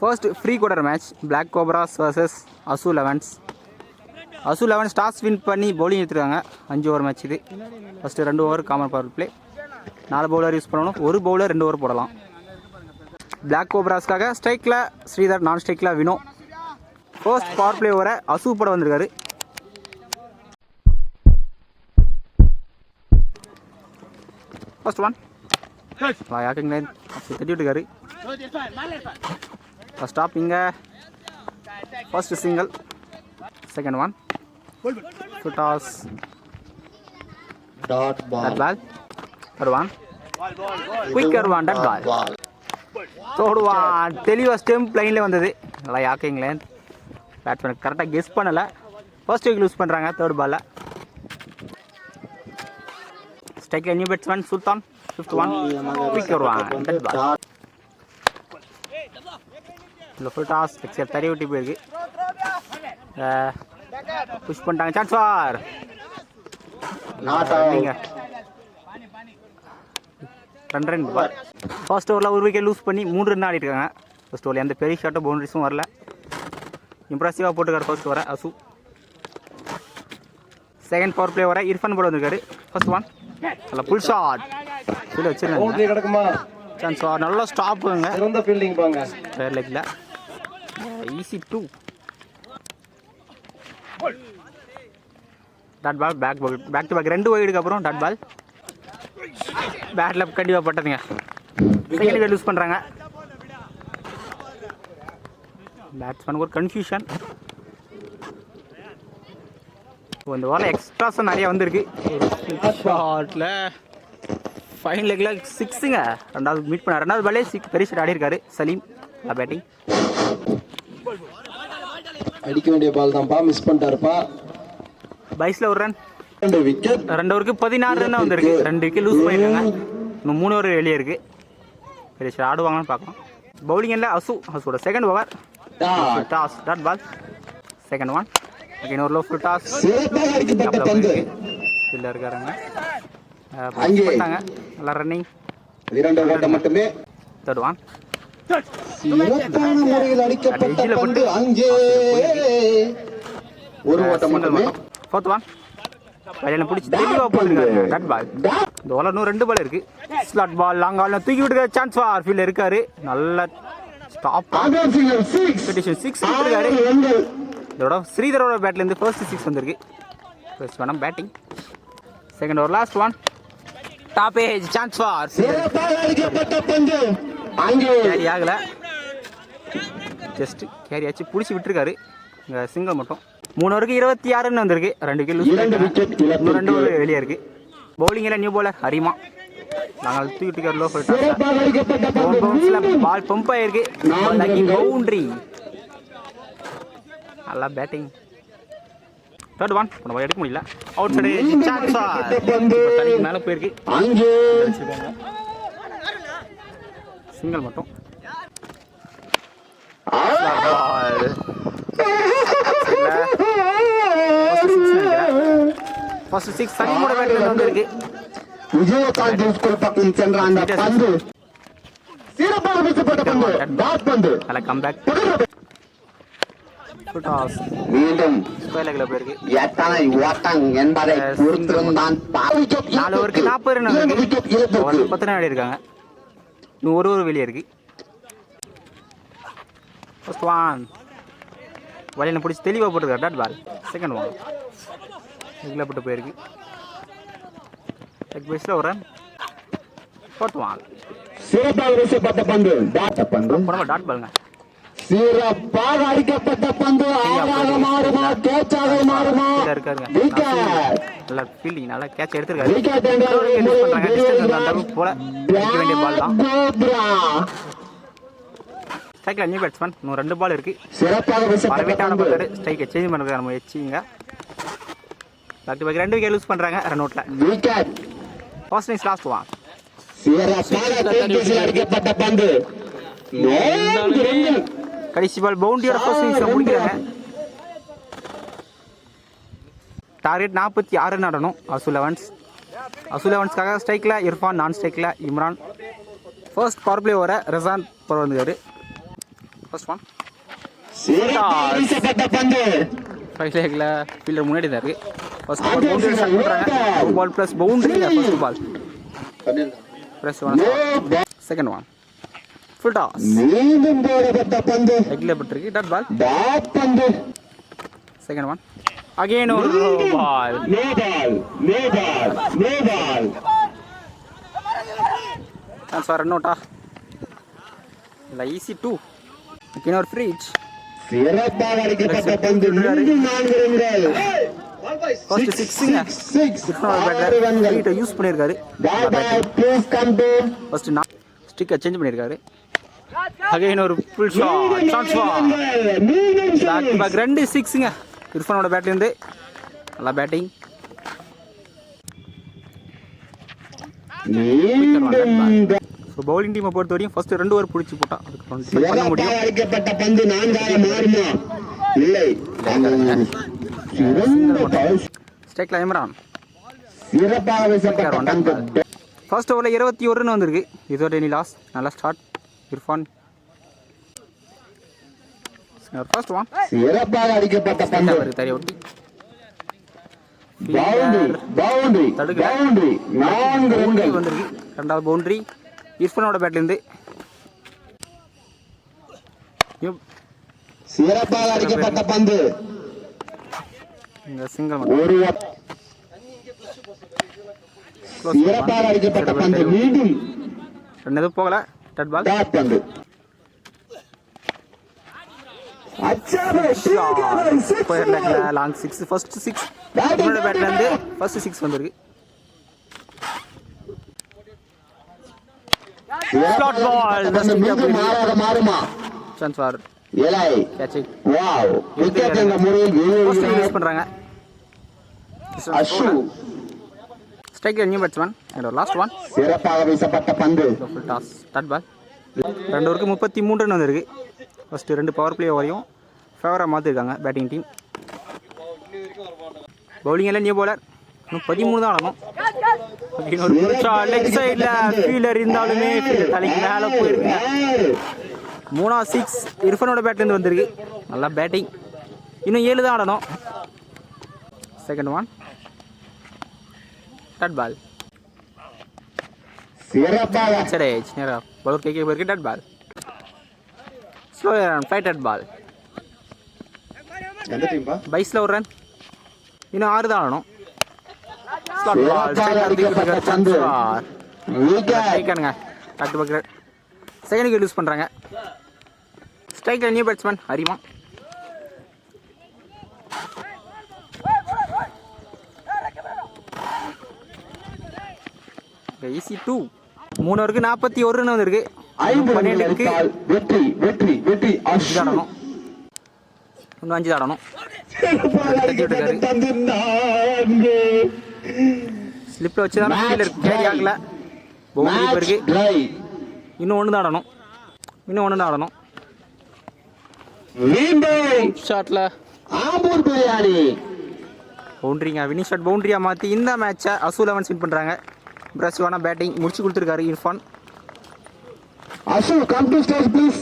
First free quarter match black cobras vs Ashu elevens. Ashu elevens toss win பண்ணி bowling எடுத்துருக்காங்க. 5 over match இது. First 2 over common power play, 4 bowler use பண்ணணும். ஒரு bowler 2 over போடலாம். Black கோப்ராஸ்க்காக ஸ்ட்ரைக்கில் ஸ்ரீதர், நான் ஸ்ட்ரைக்கில் வினோ. ஃபர்ஸ்ட் பவர் பிளே ஓவரை அசு போட வந்திருக்காரு. ஃபர்ஸ்ட் ஒன் யாக்கிங் லைன் தட்டி விட்டுருக்காரு. ஃபர்ஸ்ட் ஸ்டாப் இங்கே. First single. Second one toss dot ball. Third one quicker one dot ball. Third one தெளிவாக ஸ்டெம்ப் லைனில் வந்தது. நல்லா யாக்கிங் லைன். பேட்ஸ்மேன் கரெக்டாக கெஸ் பண்ணலை. ஃபர்ஸ்ட் விக்கெட் லூஸ் பண்ணுறாங்க தேர்ட் பாலில். ஸ்ட்ரைக்கில் new batsman Sultan. Fifth one quicker one dot ball. இல்லை ஃபுல் டாஸ் எக்ஸல் தறி விட்டு போயிருக்கு. புஷ் பண்ணிட்டாங்க. Chance for run. ஃபர்ஸ்ட் ஓவரில் ஒரு விக்கெட் லூஸ் பண்ணி 3 ரன் ஆடிருக்காங்க. ஃபர்ஸ்ட் ஓவரில் எந்த பெரிய ஷாட்டோ பவுண்டரிஸும் வரல. இம்ப்ரெசிவாக போட்டுருக்காரு ஃபர்ஸ்ட் ஓவரை அசு. செகண்ட் பவர் பிளே வர இர்ஃபான் போட வந்திருக்காரு. ஃபர்ஸ்ட் ஒன் நல்ல புல் ஷாட் சொல்லி வச்சிருக்காங்க. சான்ஸ் ஃபார் நல்லா ஸ்டாப்புங்க. ஃபேர் லெக்கில் easy 2 dot ball. Back to back 2 வைடுக்கு அப்புறம் டாட் பால். பேட்டில் கண்டிப்பாக பட்டதுங்க. செகண்ட் விக்கெட் லூஸ் பண்ணுறாங்க. பேட்ஸ்மேனுக்கு ஒரு கன்ஃபியூஷன். இந்த ஓவரில் எக்ஸ்ட்ராஸும் நிறையா வந்திருக்கு. ஷாட்டில் ஃபைன் லெக்கில் 6ங்க. ரெண்டாவது மீட் பண்ண 2வது பாலே 6 பெரிய ஷாட் ஆடி இருக்காரு சலீம். பேட்டிங் அடிக்க வேண்டிய பால் தான்ப்பா, மிஸ் பண்ணிட்டாருப்பா. பைஸில் ஒரு ரன். 2 ஓவருக்கு 16 ரன் வந்திருக்கு. 2 விக்கெட் லூஸ் பண்ணியிருக்காங்க. இன்னும் 3 ஓவர் வெளியே இருக்குது. பெரிய ஷாட் ஆடுவாங்கன்னு பார்க்கலாம். பவுலிங் இல்லை அசுவோட second over toss dot ball. Second one again ஒரு லோ ஃபுல் டாஸ். இல்லை இருக்காருங்க. பண்ணாங்க நல்லா running. Third one fourth one பையனை பிடிச்சி தெளிவாக போட்டுருக்காரு டாட் பால். இந்த ஓவர் இன்னும் 2 பால் இருக்குது. ஸ்லாட் பால் லாங் பால் தூக்கி விட்டுருக்காரு. சான்ஸ் ஃபார் ஃபீல்டில் இருக்காரு. நல்ல ஸ்டாப் 6 இருக்காரு. இதோட ஸ்ரீதரோட பேட்லேருந்து ஃபர்ஸ்ட் 6 வந்திருக்கு. First one batting. Second over last one tap age chance for carry ஆகலை. ஜஸ்ட் கேரி ஆச்சு பிடிச்சி விட்டுருக்காரு. இங்கே சிங்கிள் மட்டும். 3 ஓவருக்கு 26 ரன் வந்திருக்கு. 2 விக்கெட் லூஸ் பண்ணிருக்காங்க. இன்னும் 2 ஓவர் வெளியே இருக்குது. பவுலிங்கில் நியூ பவுலர் ஹரிமா. நாங்கள் தூக்கிட்டு லோ ஃபுல் பால் பம்ப் ஆகிருக்கு. பவுண்ட்ரி. நல்லா பேட்டிங். தேர்ட் ஒன் நம்ம எடுக்க முடியல. அவுட் சைடு தனிக்கு மேலே போயிருக்கு. சிங்கிள் மட்டும். ஃபர்ஸ்ட் 6 சலீமோட பேட்ல வந்திருக்கு. விஜயகாந்த் ஸ்கூல் பக்கம் சென்ற அந்த பந்து சிறப்பாக வீசப்பட்ட பந்து டாட் பந்து. நல்ல கம்பேக். மீண்டும் ஸ்கொயர்ல போயிருக்கு. எத்தனை ஓட்டம் என்பதை பொறுத்திருந்தான். 4 ஓவருக்கு 40 ரன் வந்திருக்கு. 10 ரன் ஆடி இருக்காங்க. இன்னும் ஒரு ஓவர் வெளியே இருக்கு. ஃபர்ஸ்ட் ஒன் வலையில பிடிச்சி தெளிவாக போட்டுருக்காரு டாட் பால். செகண்ட் ஒன் இதில் போட்டு போயிருக்கு. லெக் பேஸில் ஒரு ரன். ஃபோர்த் ஒன் சிறப்பாக வீசப்பட்ட பந்து டாட் பந்து. டாட் பாலுங்க. சிறப்பாக அடிக்கப்பட்ட பந்து ஆறாக மாறுமா கேட்சாக மாறுமா. நல்ல ஃபீல்டிங். நல்லா கேட்ச் எடுத்துருக்காரு. போல வேண்டிய பால் தான். ஸ்ட்ரைக்கில் நியூ பேட்ஸ்மேன். இன்னும் 2 பால் இருக்கு. வரவேட்டான பார்த்தாரு. ஸ்ட்ரைக்கை சேஞ்ச் பண்ணுறதுக்கு நம்ம வச்சுங்க. Back to back 2 wicket lose பண்ணுறாங்க ரன் அவுட்டில். ஃபர்ஸ்ட் இன்னிங்ஸ் லாஸ்ட் ஒன் கடைசி பால் பவுண்டரியோட ஃபர்ஸ்ட் இன்னிங்ஸில் முடிக்கிறாங்க. டார்கெட் 46 ரன் ஆடணும் அசு லெவன்ஸ். அசு லெவன்ஸ்க்காக ஸ்ட்ரைக்கில் இர்ஃபான், நான் ஸ்ட்ரைக்கில் இம்ரான். ஃபர்ஸ்ட் பவர் பிளே ஓவரை ரெசான் போட வந்துருக்காரு. ஃபர்ஸ்ட் ஒன் சிறப்பாக வீசப்பட்ட பந்து 5 லேக்ல ஃபீல்டர் முன்னாடி தான் இருக்கு. ஃபர்ஸ்ட் பால் பவுண்டரி ஷாட் பண்றாங்க. Ball plus boundary first ball. First one second one full toss. மீண்டும் போடப்பட்ட பந்து லெக்ல பட்டிருக்கு. Dot ball. டாட் பந்து செகண்ட் ஒன் அகைன் ஒரு ball. No ball no ball no ball. Chance for run அவுட்டா இல்ல ஈஸி 2. அகைன் ஒரு ஃப்ரீ ஹிட். சிறப்பாக அடிக்கப்பட்ட பந்து மீண்டும் 4 ரன்கள். ஃபர்ஸ்ட் 6ங்க 6 ரன்கள். ஹீட்டை யூஸ் பண்ணிருக்காரு. ப்ளீஸ் கம் டு ஃபர்ஸ்ட் ஸ்டிக்கை சேஞ்ச் பண்ணிருக்காரு. அகைன் ஒரு full shot chance for back back 2 6ங்க இர்ஃபானோட பேட்ல இருந்து நல்லா பேட்டிங். ஸோ பவுலிங் டீமை பொறுத்த வரையும் ஃபர்ஸ்ட் 2 ஓவர் பிடிச்சி போட்டா அதுக்கப்புறம் பண்ண முடியும். அடிக்கப்பட்ட பந்து 4 மாறுமா இல்லை. ஸ்ட்ரைக்ல இம்ரான். சிறப்பாக வீசப்பட்ட பந்து ஃபர்ஸ்ட் ஓவரில் 21 ரன் வந்திருக்கு. இதோட எனி லாஸ். நல்லா ஸ்டார்ட் இர்ஃபான். ஃபர்ஸ்ட் ஒன் சிறப்பாக அடிக்கப்பட்ட பந்து தரையை ஒட்டி பவுண்டரி பவுண்டரி 4 ரன்கள் வந்திருக்கு. ரெண்டாவது பவுண்டரி இர்ஃபானோட பேட்லேருந்து. சிறப்பாக அடிக்கப்பட்ட பந்து இந்த சிங்கிள் ஒரு சிறப்பாக அடிக்கப்பட்ட பந்து மீண்டும் ரெண்டு போகல. Dot ball. டாட் பந்து லாங் 6 ஃபர்ஸ்ட் 6 இவனோட பேட்ல இருந்து ஃபர்ஸ்ட் 6 வந்திருக்கு. ஸ்லாட் பால் மாறுமா சான்ஸ் ஃபார் ஏலை கேட்ச் இட். வாவ் விக்கெட் என்ற முறையில் யூஸ் பண்றாங்க. அஷு ஸ்ட்ரைக்ல new batsman and last one சிறப்பாக வீசப்பட்ட பந்து ஃபுல் டாஸ். டாட் பால். 2 ஓவருக்கு 33 ரன் வந்திருக்கு. ஃபர்ஸ்ட் 2 பவர் பிளே வரையும் ஃபேவராக மாற்றிருக்காங்க பேட்டிங் டீம். பவுலிங் எல்லாம் நியூ பவுலர் இன்னும் 13 தான் ஆடணும். லெக் சைடில் ஃபீல்டர் இருந்தாலுமே தலைக்கு மேலே போயிருக்குங்க. 3 6 இர்ஃபானோட பேட்லேருந்து வந்திருக்கு. நல்லா பேட்டிங். இன்னும் 7 தான் ஆடணும். Second one dot ball. சிறப்பாக சரி நேராக பவுலர் கேட்க போயிருக்கு. Dot ball. Slow flight dot ball. எந்த டீம்பா பைஸில் ஒரு ரன். இன்னும் 6 தான் ஆடணும். செகண்ட் யூஸ் பண்றாங்க. ஸ்ட்ரைக்ல நியூ பேட்ஸ்மேன் ஹரிமா. ஈஸி 2. 3 ஓவருக்கு 41 ரன் வந்திருக்கு. 12 இருக்கு. வெற்றி வெற்றி வெற்றி ஆடணும். இன்னும் 5 ஆடணும். ஸ்லிப்ல வச்சு தான் ஃபீல்டர் கேரி ஆகல. பவுண்டரி போயிருக்கு. இன்னும் 1 தான் ஆடணும். இன்னும் 1 தான் ஆடணும். ஷாட்ல ஆம்பூர் பிரியாணி பவுண்டரிங்க. வினிங் ஷாட் பவுண்டரியா மாற்றி இந்த மேட்சை அசு 11 வின் பண்ணுறாங்க. இம்ப்ரெசிவான பேட்டிங் முடிச்சு கொடுத்துருக்காரு இர்ஃபான். அசு கம் டு ஸ்டேஜ் ப்ளீஸ்.